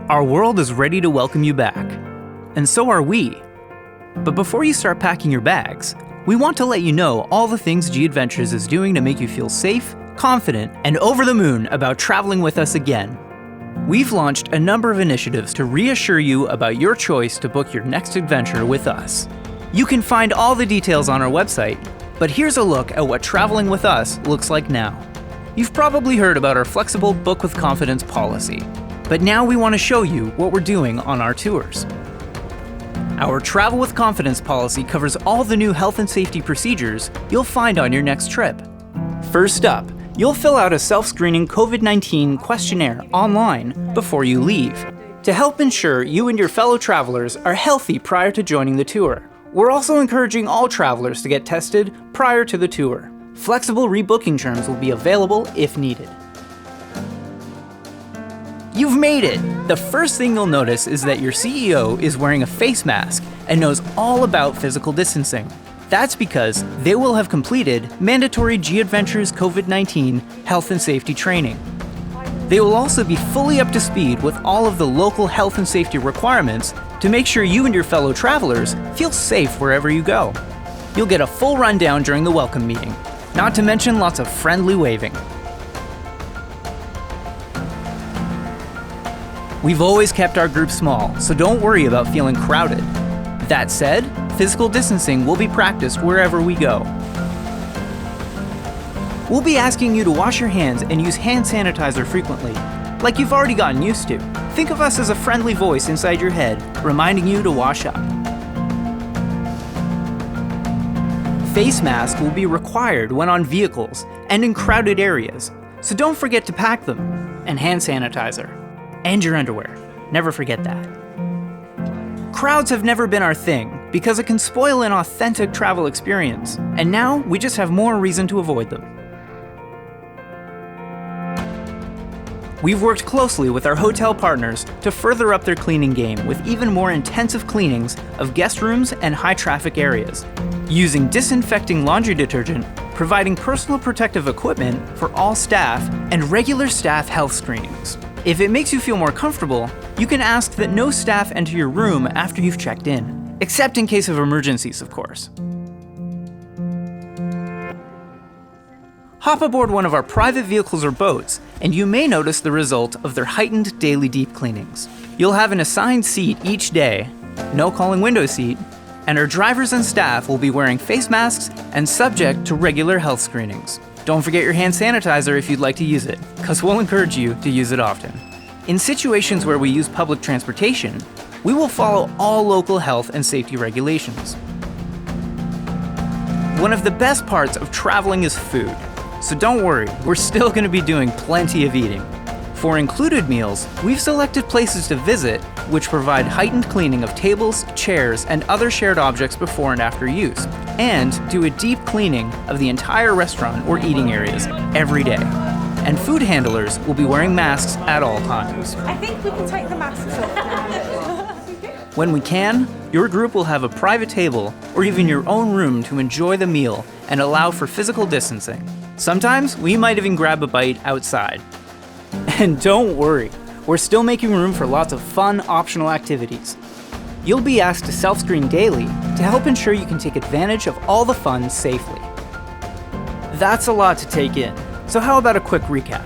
Our world is ready to welcome you back, and so are we. But before you start packing your bags, we want to let you know all the things Gadventures is doing to make you feel safe, confident, and over the moon about traveling with us again. We've launched a number of initiatives to reassure you about your choice to book your next adventure with us. You can find all the details on our website, but here's a look at what traveling with us looks like now. You've probably heard about our flexible Book with Confidence policy, but now we want to show you what we're doing on our tours. Our Travel with Confidence policy covers all the new health and safety procedures you'll find on your next trip. First up, you'll fill out a self-screening COVID-19 questionnaire online before you leave to help ensure you and your fellow travelers are healthy prior to joining the tour. We're also encouraging all travelers to get tested prior to the tour. Flexible rebooking terms will be available if needed. You've made it! The first thing you'll notice is that your CEO is wearing a face mask and knows all about physical distancing. That's because they will have completed mandatory Gadventures COVID-19 health and safety training. They will also be fully up to speed with all of the local health and safety requirements to make sure you and your fellow travelers feel safe wherever you go. You'll get a full rundown during the welcome meeting, not to mention lots of friendly waving. We've always kept our group small, so don't worry about feeling crowded. That said, physical distancing will be practiced wherever we go. We'll be asking you to wash your hands and use hand sanitizer frequently, like you've already gotten used to. Think of us as a friendly voice inside your head, reminding you to wash up. Face masks will be required when on vehicles and in crowded areas, so don't forget to pack them. And hand sanitizer. And your underwear. Never forget that. Crowds have never been our thing because it can spoil an authentic travel experience, and now we just have more reason to avoid them. We've worked closely with our hotel partners to further up their cleaning game with even more intensive cleanings of guest rooms and high-traffic areas, using disinfecting laundry detergent, providing personal protective equipment for all staff, and regular staff health screenings. If it makes you feel more comfortable, you can ask that no staff enter your room after you've checked in, except in case of emergencies, of course. Hop aboard one of our private vehicles or boats, and you may notice the result of their heightened daily deep cleanings. You'll have an assigned seat each day, no calling window seat, and our drivers and staff will be wearing face masks and subject to regular health screenings. Don't forget your hand sanitizer if you'd like to use it, because we'll encourage you to use it often. In situations where we use public transportation, we will follow all local health and safety regulations. One of the best parts of traveling is food, so don't worry, we're still going to be doing plenty of eating. For included meals, we've selected places to visit which provide heightened cleaning of tables, chairs, and other shared objects before and after use, and do a deep cleaning of the entire restaurant or eating areas every day. And food handlers will be wearing masks at all times. I think we can take the masks off. When we can, your group will have a private table or even your own room to enjoy the meal and allow for physical distancing. Sometimes we might even grab a bite outside. And don't worry, we're still making room for lots of fun, optional activities. You'll be asked to self-screen daily to help ensure you can take advantage of all the fun safely. That's a lot to take in, so how about a quick recap?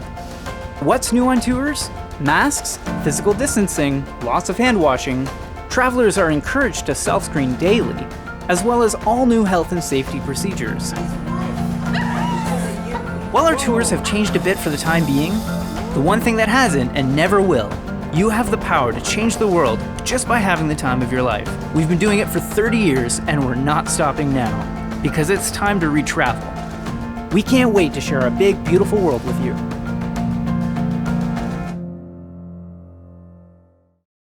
What's new on tours? Masks, physical distancing, lots of hand washing. Travelers are encouraged to self-screen daily, as well as all new health and safety procedures. While our tours have changed a bit for the time being, the one thing that hasn't and never will, you have the power to change the world just by having the time of your life. We've been doing it for 30 years and we're not stopping now, because it's time to re-travel. We can't wait to share our big, beautiful world with you.